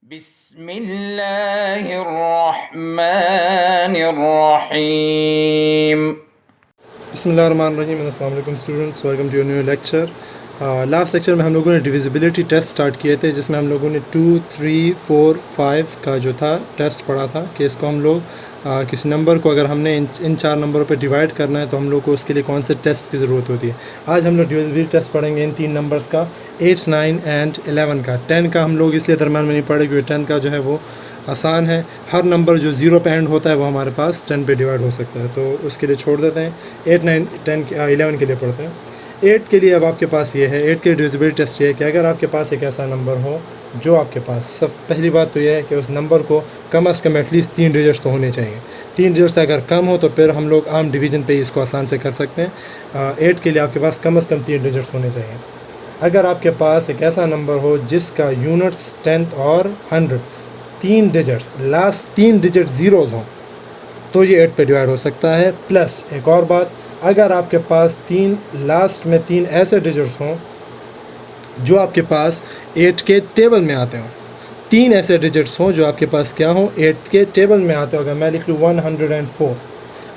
बिस्मिल्लाहिर्रहमानिर्रहीम। बिस्मिल्लाहिर्रहमानिर्रहीम। अस्सलाम वालेकुम students, welcome to your new lecture. Last lecture में हम लोगों ने डिविजिबिलिटी टेस्ट स्टार्ट किए थे, जिसमें हम लोगों ने 2, 3, 4, 5 का जो था टेस्ट पढ़ा था कि इसको हम लोग किसी नंबर को अगर हमने इन 4 नंबरों पे डिवाइड करना है तो हम लोग को उसके लिए कौन से टेस्ट की ज़रूरत होती है। आज हम लोग डिविजिबिलिटी टेस्ट पढ़ेंगे इन 3 नंबर्स का, 8, 9 एंड 11 का। 10 का हम लोग इसलिए दरम्यान में नहीं पढ़े क्योंकि 10 का जो है वो आसान है। हर नंबर जो 0 पे एंड होता है वो हमारे पास 10 पे डिवाइड हो सकता है, तो उसके लिए छोड़ देते हैं। 8, 9, 10, 11 के लिए पढ़ते हैं। 8 के लिए अब आपके पास ये है, 8 के डिविजिबिलिटी टेस्ट ये है कि अगर आपके पास एक ऐसा नंबर हो जो आपके पास, सब पहली बात तो यह है कि उस नंबर को कम अज़ कम एटलीस्ट 3 डिजिट्स तो होने चाहिए। 3 डिजिट से अगर कम हो तो फिर हम लोग आम डिवीज़न पे ही इसको आसान से कर सकते हैं। 8 के लिए आपके पास कम अज़ कम 3 डिजिट्स होने चाहिए। अगर आपके पास एक ऐसा नंबर हो जिसका यूनिट्स 10th और 100 3 डिजिट्स, लास्ट 3 डिजिट ज़ीरोज़ हों, तो ये 8 पे डिवाइड हो सकता है। प्लस एक और बात, अगर आपके पास लास्ट में 3 ऐसे डिजिट्स हों जो आपके पास 8 के टेबल में आते हों, 3 ऐसे डिजिट्स हों जो आपके पास क्या हों, 8 के टेबल में आते हो। अगर मैं लिख लूँ 104,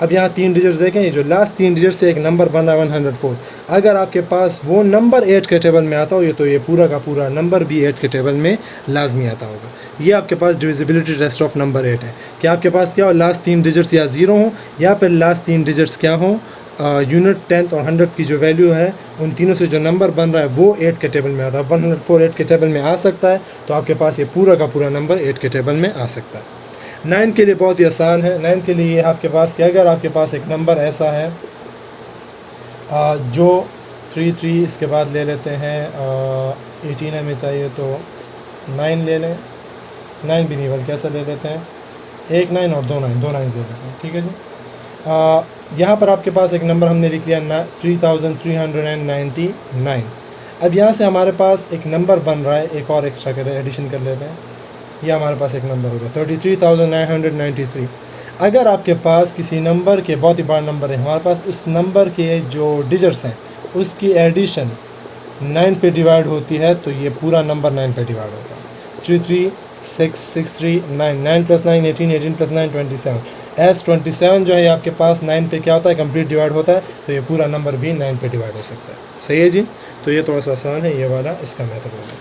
अब यहाँ 3 डिजिट्स देखें, ये जो लास्ट 3 डिजिट से एक नंबर बन रहा है 104, अगर आपके पास वो नंबर 8 के टेबल में आता हो ये, तो ये पूरा का पूरा नंबर भी 8 के टेबल में लाजमी आता होगा। ये आपके पास डिविजिबिलिटी टेस्ट ऑफ नंबर 8 है कि आपके पास क्या हो, लास्ट 3 डिजिट्स या 0 हों या फिर लास्ट 3 डिजिट्स क्या हों, यूनिट 10th और 100 की जो वैल्यू है उन तीनों से जो नंबर बन रहा है वो 8 के टेबल में आता है। 104 8 के टेबल में आ सकता है, तो आपके पास ये पूरा का पूरा नंबर 8 के टेबल में आ सकता है। 9 के लिए बहुत ही आसान है। 9 के लिए आपके पास क्या, अगर आपके पास एक नंबर ऐसा है जो 3 इसके बाद ले लेते हैं, 18 हमें चाहिए तो 9 ले लें, 9 भी नहीं बल्कि ऐसा ले लेते हैं, 1 9 और 2 9 ले लेते हैं, ठीक है जी। यहाँ पर आपके पास एक नंबर हमने लिख लिया 3399। अब यहाँ से हमारे पास एक नंबर बन रहा है, एक और एक्स्ट्रा करें, एडिशन कर लेते हैं, ये हमारे पास एक नंबर होगा 33,993। अगर आपके पास किसी नंबर के, बहुत ही बड़ा नंबर है हमारे पास, उस नंबर के जो डिजिट्स हैं उसकी एडिशन 9 पे डिवाइड होती है, तो ये पूरा नंबर 9 पे डिवाइड होता है। 33663 9 + 9 18, 18 + 9 27। एस 27 जो है आपके पास 9 पे क्या होता है, कंप्लीट डिवाइड होता है, तो ये पूरा नंबर भी 9 पे डिवाइड हो सकता है। सही है जी, तो ये थोड़ा सा आसान है ये वाला, इसका मेथड होगा।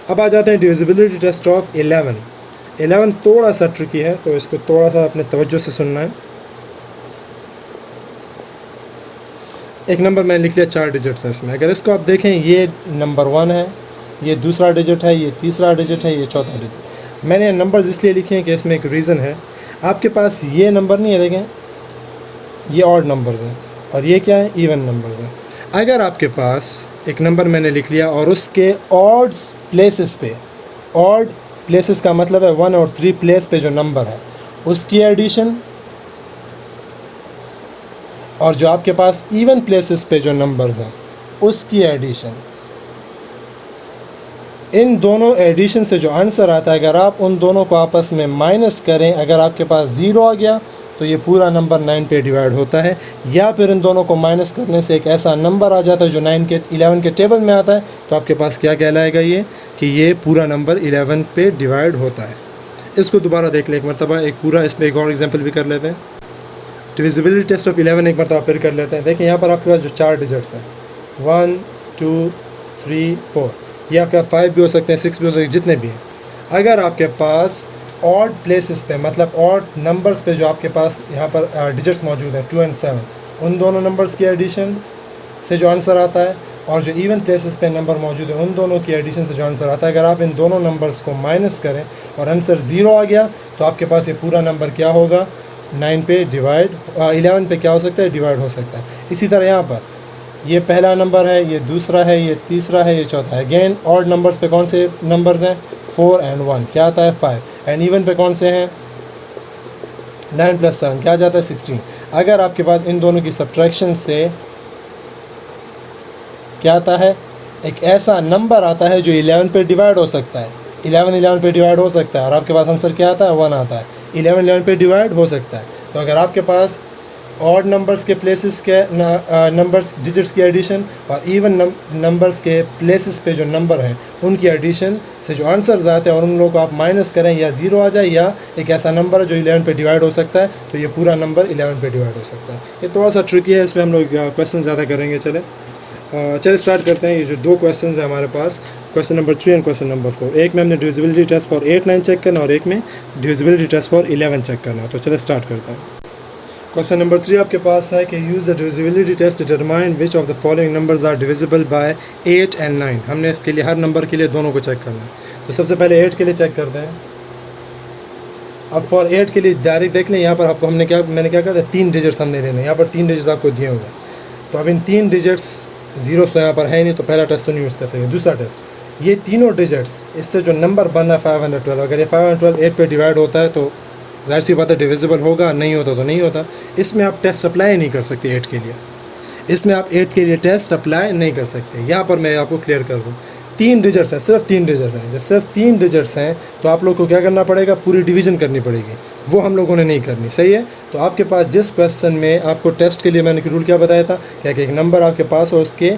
अब आ जाते हैं डिविजिबिलिटी टेस्ट ऑफ 11। 11 थोड़ा सा ट्रिकी है, तो इसको थोड़ा सा अपने तवज्जो से सुनना है। एक नंबर मैंने लिख लिया, 4 डिजिट्स है इसमें। अगर इसको आप देखें, ये नंबर 1 है, ये दूसरा डिजिट है, ये तीसरा डिजिट है, ये चौथा डिजिट। मैंने नंबर्स इसलिए लिखे हैं कि इसमें एक रीज़न है। आपके पास ये नंबर नहीं है, देखें ये ऑड नंबर्स हैं और ये क्या है, इवन नंबर्स हैं। अगर आपके पास एक नंबर मैंने लिख लिया और उसके ऑड्स प्लेसेस पे, ऑड प्लेसेस का मतलब है 1 और 3 प्लेस पे जो नंबर है उसकी एडिशन, और जो आपके पास इवन प्लेसेस पे जो नंबर्स हैं उसकी एडिशन, इन दोनों एडिशन से जो आंसर आता है, अगर आप उन दोनों को आपस में माइनस करें, अगर आपके पास 0 आ गया तो ये पूरा नंबर 9 पे डिवाइड होता है। या फिर इन दोनों को माइनस करने से एक ऐसा नंबर आ जाता है जो 11 के टेबल में आता है, तो आपके पास क्या कहलाएगा ये, कि ये पूरा नंबर 11 पे डिवाइड होता है। इसको दोबारा देख लें एक मरतबा, एक पूरा इसमें एक और एग्जाम्पल भी कर लेते हैं। डिविजिबिलिटी टेस्ट ऑफ 11 एक मरतबा फिर कर लेते हैं। देखिए यहाँ पर आपके पास जो 4 डिजिट्स हैं 1 2 3 4, ये आपका 5 भी हो सकते हैं, 6 भी हो सकते हैं, जितने भी हैं। अगर आपके पास ऑड प्लेसेस पे, मतलब ऑड नंबर्स पे जो आपके पास यहाँ पर डिजिट्स मौजूद हैं 2 और 7, उन दोनों नंबर्स की एडिशन से जो आंसर आता है, और जो इवन प्लेसेस पे नंबर मौजूद है उन दोनों की एडिशन से जो आंसर आता है, अगर आप इन दोनों नंबर्स को माइनस करें और आंसर 0 आ गया, तो आपके पास ये पूरा नंबर क्या होगा, 9 पे डिवाइड, 11 पे क्या हो सकता है, डिवाइड हो सकता है। इसी तरह यहाँ पर ये पहला नंबर है, ये दूसरा है, ये तीसरा है, ये चौथा है। अगेन ऑड नंबर्स पे कौन से नंबर्स हैं, 4 और 1, क्या आता है 5। एंड इवन पे कौन से हैं, 9 + 7 क्या जाता है 16। अगर आपके पास इन दोनों की सब्ट्रैक्शन से क्या आता है, एक ऐसा नंबर आता है जो 11 पे डिवाइड हो सकता है, 11 पे डिवाइड हो सकता है, और आपके पास आंसर क्या आता है, 1 आता है। 11 पे डिवाइड हो सकता है। तो अगर आपके पास ऑड नंबर्स के प्लेसेस के नंबर्स डिजिट्स की एडिशन और इवन नंबर्स के प्लेसेस पे जो नंबर हैं उनकी एडिशन से जो आंसर्स आते हैं और उन लोगों को आप माइनस करें या ज़ीरो आ जाए या एक ऐसा नंबर है जो 11 पे डिवाइड हो सकता है, तो ये पूरा नंबर 11 पे डिवाइड हो सकता है। ये थोड़ा सा ट्रिकी है, इसमें हम लोग क्वेश्चन ज़्यादा करेंगे। चले स्टार्ट करते हैं। ये जो दो क्वेश्चन हैं हमारे पास, question number 3 and question number 4, एक में हमने डिविजिबिलिटी टेस्ट फॉर 8 9 चेक करना और एक में डिविजिबिलिटी टेस्ट फॉर 11 चेक करना। तो चले स्टार्ट करते हैं। क्वेश्चन नंबर 3 आपके पास है कि use the divisibility test determine which of the following numbers are divisible by 8 and 9। हमने इसके लिए हर नंबर के लिए दोनों को चेक करना है। तो सबसे पहले 8 के लिए चेक करते हैं। अब फॉर 8 के लिए डायरेक्ट देख लें, यहाँ पर आपको मैंने क्या कहा था, 3 डिजिट्स हमने लेने, यहाँ पर 3 डिजिट आपको दिए होंगे। तो अब इन 3 डिजिट्स जीरो तो यहाँ पर है नहीं, तो पहला टेस्ट तो नहीं यूज़ कर सकेंगे। दूसरा टेस्ट, ये तीनों डिजिट्स, इससे जो नंबर बन रहा है 512, अगर ये 512 8 पे डिवाइड होता है तो जाहिर सी बात है डिविजिबल होगा, नहीं होता तो नहीं होता। इसमें आप टेस्ट अप्लाई नहीं कर सकते 8 के लिए, इसमें आप 8 के लिए टेस्ट अप्लाई नहीं कर सकते। यहाँ पर मैं आपको क्लियर कर दूँ, 3 डिजिट्स हैं, सिर्फ 3 डिजिट्स हैं। जब सिर्फ 3 डिजिट्स हैं तो आप लोग को क्या करना पड़ेगा, पूरी डिवीज़न करनी पड़ेगी, वो हम लोगों ने नहीं करनी। सही है। तो आपके पास जिस क्वेश्चन में आपको टेस्ट के लिए मैंने रूल क्या बताया था, क्या कि एक नंबर आपके पास हो, उसके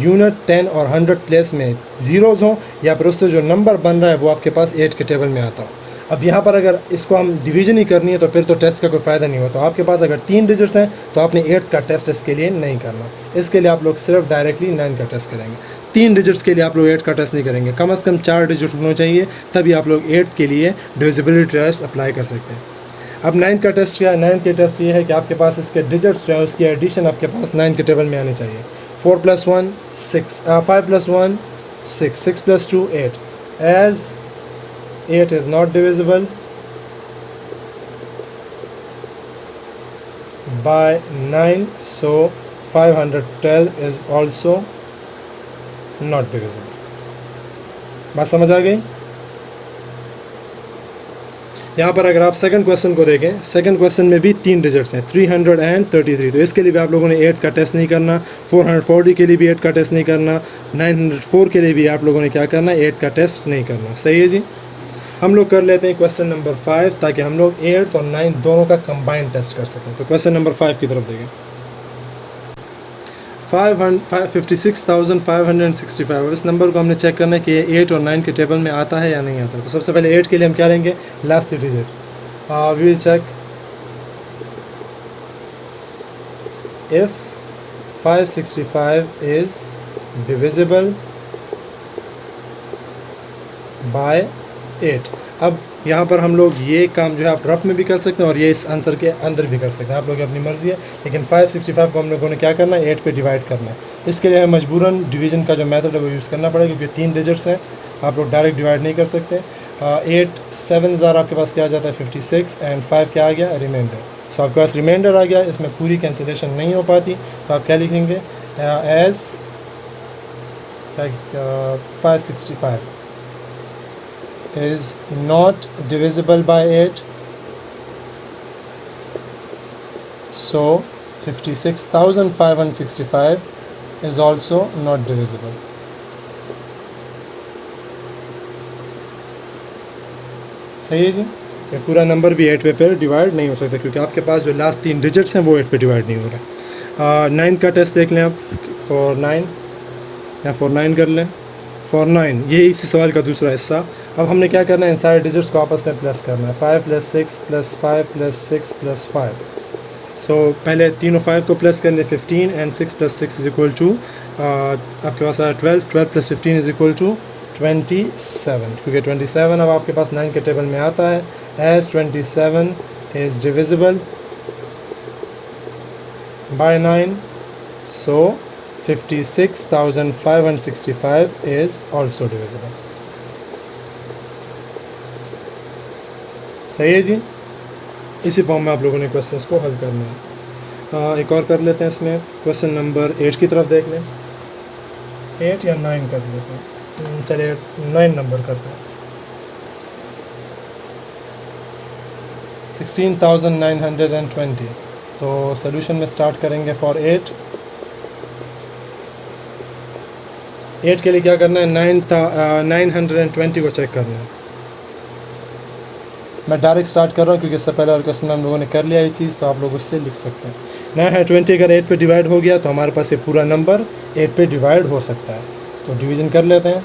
यूनिट 10 और 100 प्लेस में ज़ीरोज़ हों या फिर उससे जो नंबर बन रहा है वो आपके पास 8 के टेबल में आता हो। अब यहाँ पर अगर इसको हम डिवीज़न ही करनी है तो फिर तो टेस्ट का कोई फ़ायदा नहीं हुआ। तो आपके पास अगर 3 डिजिट्स हैं तो आपने 8 का टेस्ट इसके लिए नहीं करना। इसके लिए आप लोग सिर्फ डायरेक्टली 9 का टेस्ट करेंगे। 3 डिजिट्स के लिए आप लोग 8 का टेस्ट नहीं करेंगे, कम से कम 4 डिजिट होना चाहिए, तभी आप लोग 8 के लिए डिविजिबिलिटी टेस्ट अप्लाई कर सकते हैं। अब 9 का टेस्ट क्या है, 9 के टेस्ट ये है कि आपके पास इसके डिजिट्स जो है उसकी एडिशन आपके पास 9 के टेबल में आनी चाहिए। 4 + 1 6, 5 + 1 6, 6 + 2 8। As 8 is not divisible by 9, so 512 is also not divisible। बात समझ आ गई। यहाँ पर अगर आप सेकंड क्वेश्चन को देखें, सेकंड क्वेश्चन में भी 3 डिजिट्स हैं, 333। तो इसके लिए भी आप लोगों ने 8 का टेस्ट नहीं करना, 440 के लिए भी 8 का टेस्ट नहीं करना, 904 के लिए भी आप लोगों ने क्या करना, 8 का टेस्ट नहीं करना। सही है जी। हम लोग कर लेते हैं क्वेश्चन नंबर 5 ताकि हम लोग 8 और 9 दोनों का कंबाइंड टेस्ट कर सकें। तो क्वेश्चन नंबर 5 की तरफ देखें। 56,565, इस नंबर को हमने चेक करना है कि ये 8 और 9 के टेबल में आता है या नहीं आता। तो सबसे पहले 8 के लिए हम क्या लेंगे, last digit. We will check if 565 is divisible by 8। अब यहाँ पर हम लोग ये काम जो है आप रफ में भी कर सकते हैं और ये इस आंसर के अंदर भी कर सकते हैं, आप लोग की अपनी मर्ज़ी है। लेकिन 565 को हम लोगों ने क्या करना है, 8 पे डिवाइड करना है। इसके लिए हमें मजबूरन डिवीज़न का जो मेथड है वो यूज़ करना पड़ेगा, क्योंकि 3 डिजिट्स हैं, आप लोग डायरेक्ट डिवाइड नहीं कर सकते। 8 7 आपके पास क्या आ जाता है 56 एंड 5 क्या आ गया, रिमाइंडर। सो आपके पास रिमाइंडर आ गया, इसमें पूरी कैंसिलेशन नहीं हो पाती। तो आप क्या लिखेंगे, as 565 is not divisible by 8, so 56,565 is also not divisible। सही है जी। ये पूरा नंबर भी 8 पे डिवाइड नहीं हो सकता, क्योंकि आपके पास जो लास्ट 3 डिजिट्स हैं वो 8 पे डिवाइड नहीं हो रहा। 9 का टेस्ट देख लें आप, फॉर 9 या फॉर 9 कर लें, फॉर 9। ये इसी सवाल का दूसरा हिस्सा। अब हमने क्या करना है, इन सारे डिजिट्स को आपस में प्लस करना है। 5 + 6 + 5 + 6 + 5। सो पहले तीनों 5 को प्लस करने, 15 एंड 6 + 6 = आपके पास आया 12, 12 + 15 = 27, क्योंकि 27 अब आपके पास 9 के टेबल में आता है। As 27 is divisible by 9, so 56,565 is also divisible। सही है जी। इसी फॉर्म में आप लोगों ने क्वेश्चंस को हल करना है। एक और कर लेते हैं इसमें, क्वेश्चन नंबर 8 की तरफ देख लें। 8 या 9 कर लेते हैं, चलिए 9 नंबर करते हैं। 16,920। तो सोल्यूशन में स्टार्ट करेंगे फॉर 8 के लिए क्या करना है, 920 को चेक करना है। मैं डायरेक्ट स्टार्ट कर रहा हूँ क्योंकि इससे पहले और क्वेश्चन में हम लोगों ने कर लिया ये चीज़, तो आप लोग उससे लिख सकते हैं। 920 अगर 8 पे डिवाइड हो गया तो हमारे पास ये पूरा नंबर 8 पे डिवाइड हो सकता है। तो डिवीज़न कर लेते हैं।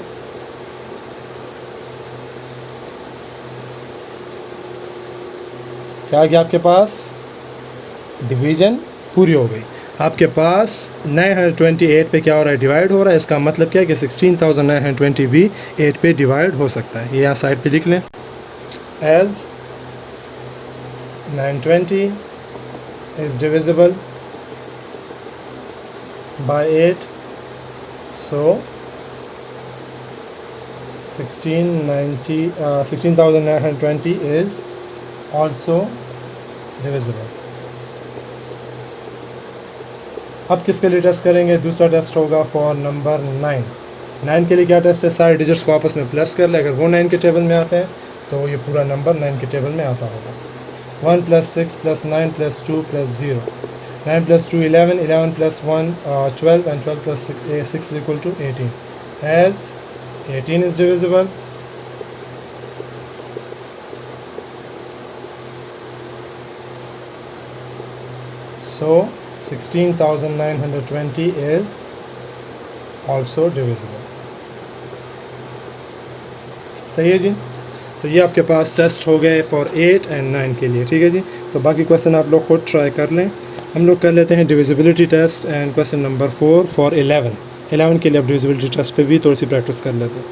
क्या आ गया आपके पास? डिवीज़न पूरी हो गई। आपके पास 928 पे क्या हो रहा है? डिवाइड हो रहा है। इसका मतलब क्या है कि 16,920 भी 8 पे डिवाइड हो सकता है। ये यहाँ साइड पे लिख लें, as 920 is divisible by 8, so 16,920 is also divisible। अब किसके लिए टेस्ट करेंगे? दूसरा टेस्ट होगा फॉर नंबर 9। 9 के लिए क्या टेस्ट है? सारे डिजिट्स को आपस में प्लस कर ले। अगर वो 9 के टेबल में आते हैं तो ये पूरा नंबर 9 के टेबल में आता होगा। 1 + 6 + 9 + 2 + 0, 9 + 2 11, 11 + 1 12, and 12 + 6 is equal to 18, as 18 is divisible so 16,920 is also divisible। सही है जी। तो ये आपके पास टेस्ट हो गए फॉर 8 और 9 के लिए, ठीक है जी। तो बाकी क्वेश्चन आप लोग खुद ट्राई कर लें। हम लोग कर लेते हैं divisibility test and question number 4 for 11 के लिए आप डिविजिबिलिटी टेस्ट पे भी थोड़ी सी प्रैक्टिस कर लेते हैं।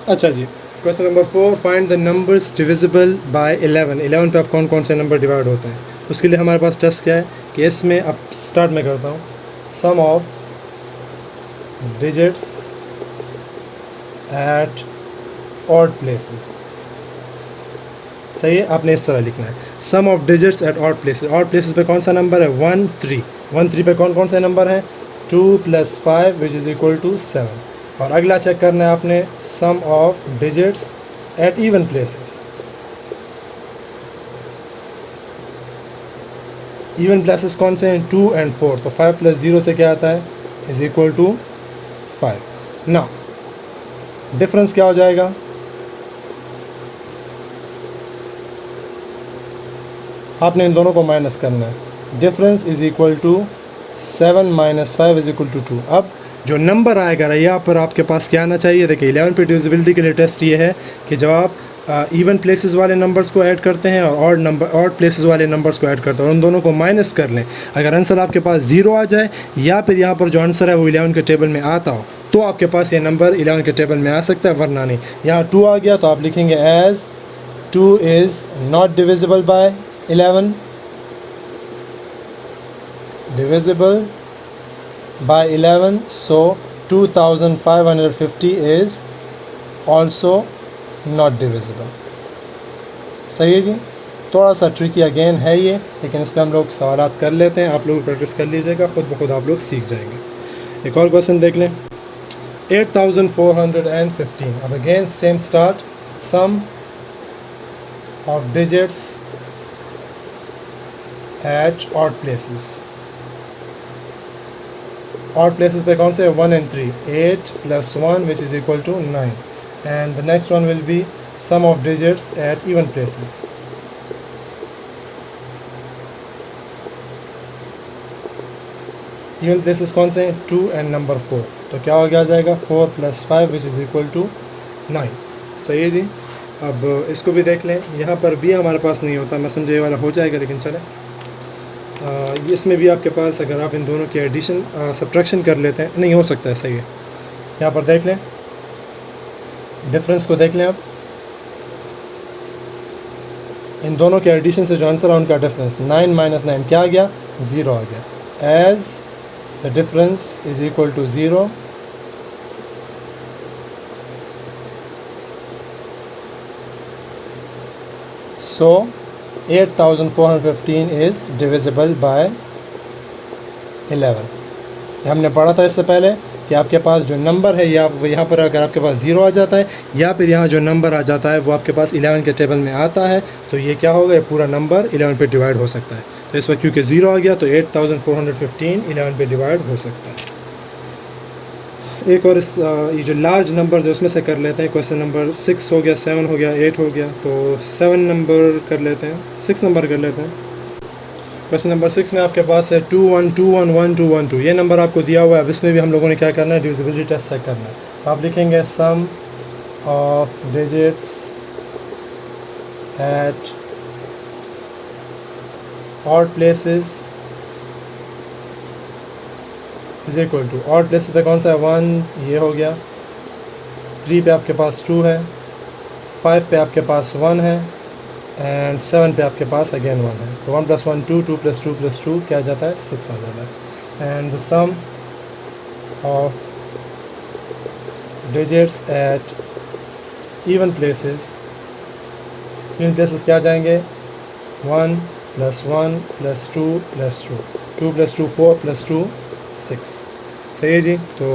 अच्छा जी, question number 4, find the numbers divisible by 11 पे आप कौन कौन से नंबर डिवाइड होते हैं। उसके लिए हमारे पास टेस्ट क्या है कि इसमें अब स्टार्ट में करता हूँ, sum of digits at odd places. सही है, आपने इस तरह लिखना है, sum of digits at odd places. Odd places पे कौन सा नंबर है? 1 3। 1 3 पे कौन कौन से नंबर हैं? 2 + 5 विच इज़ इक्वल टू 7। और अगला चेक करना है आपने, sum of digits at even places. Even places कौन से हैं? 2 और 4। तो 5 + 0 से क्या आता है? Is equal to 5। ना डिफरेंस क्या हो जाएगा? आपने इन दोनों को माइनस करना है। Difference is equal to 7 - 5 is equal to 2। अब जो नंबर आएगा यहाँ पर आपके पास क्या आना चाहिए? देखिए 11 पे डिविजिबिलिटी के लिए टेस्ट ये है कि जब आप इवन प्लेसेस वाले नंबर्स को ऐड करते हैं और ऑड प्लेसेस वाले नंबर्स को ऐड करते हैं और उन दोनों को माइनस कर लें, अगर आंसर आपके पास 0 आ जाए या फिर यहाँ पर जो आंसर है वो 11 के टेबल में आता हो तो आपके पास ये नंबर 11 के टेबल में आ सकता है, वरना नहीं। यहाँ 2 आ गया तो आप लिखेंगे as 2 is not divisible by 11, divisible by 11, so 2550 is also not divisible। सही है जी। थोड़ा सा ट्रिकी अगेन है ये, लेकिन इस पर हम लोग सवालात कर लेते हैं। आप लोग प्रैक्टिस कर लीजिएगा, खुद ब खुद आप लोग सीख जाएंगे। एक और क्वेश्चन देख लें, 8415। अब again same start, sum of digits at odd places. Odd places पे कौन से? 1 और 3। 8 + 1 which is equal to 9, and the next one will be sum of digits at even places. Even places कौन से हैं? 2 और नंबर 4। तो क्या हो गया जाएगा? 4 + 5 विच इज़ इक्वल टू 9। सही है जी। अब इसको भी देख लें, यहाँ पर भी हमारे पास नहीं होता, मैं समझे वाला हो जाएगा, लेकिन चले इसमें भी आपके पास अगर आप इन दोनों की एडिशन सब्ट्रैक्शन कर लेते हैं, नहीं हो सकता है। सही है, यहाँ पर देख लें, डिफरेंस को देख लें। आप इन दोनों के एडिशन से जो आंसर है उनका डिफरेंस 9 - 9 क्या आ गया? 0 आ गया। As the difference is equal to 0, so 8415 is divisible by 11। हमने पढ़ा था इससे पहले कि आपके पास जो नंबर है या यहाँ पर अगर आपके पास 0 आ जाता है या फिर यहाँ जो नंबर आ जाता है वो आपके पास 11 के टेबल में आता है, तो ये क्या होगा? ये पूरा नंबर 11 पे डिवाइड हो सकता है। तो इस वक्त क्योंकि 0 आ गया तो 8415 11 पे डिवाइड हो सकता है। एक और ये जो लार्ज नंबर्स है उसमें से कर लेते हैं। क्वेश्चन नंबर 6 हो गया, 7 हो गया, 8 हो गया, तो 7 नंबर कर लेते हैं, 6 नंबर कर लेते हैं। क्वेश्चन नंबर 6 में आपके पास है 2 1 2 1 1 2 1 2, ये नंबर आपको दिया हुआ है। अब इसमें भी हम लोगों ने क्या करना है, डिविजिबिलिटी टेस्ट चेक करना है। तो आप लिखेंगे sum of digits at odd places is equal to, odd places पे कौन सा है, 1 ये हो गया, 3 पे आपके पास 2 है, 5 पे आपके पास 1 है, एंड 7 पे आपके पास अगेन 1 है। तो 1 + 1 2, 2 + 2 + 2 क्या आ जाता है, 6 आ जाता है। And the sum of digits at even places, even places क्या आ जाएंगे, 1 + 1 + 2 + 2, 2 + 2 4 + 2 6। सही है जी। तो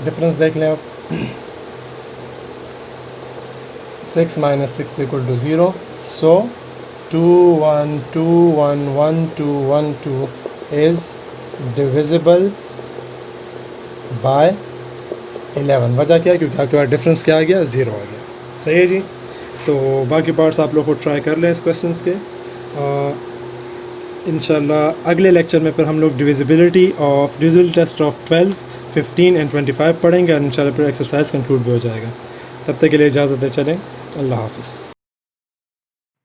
डिफरेंस देख लें आप, 6 - 6 = 0। सो 2 1 2 1 1 2 1 2 इज़ डिविजिबल बाय 11। वजह क्या है, क्योंकि आपके पास डिफरेंस क्या आ गया, 0 आ गया। सही है जी। तो बाकी पार्ट्स आप लोग को ट्राई कर लें इस क्वेश्चंस के। इंशाल्लाह अगले लेक्चर में फिर हम लोग डिविजिबिलिटी टेस्ट ऑफ 12 15 एंड 25 पढ़ेंगे, और इंशाल्लाह फिर एक्सरसाइज कंक्लूड भी हो जाएगा। तब तक के लिए इजाज़त दे चलें, अल्लाह हाफ़िज़।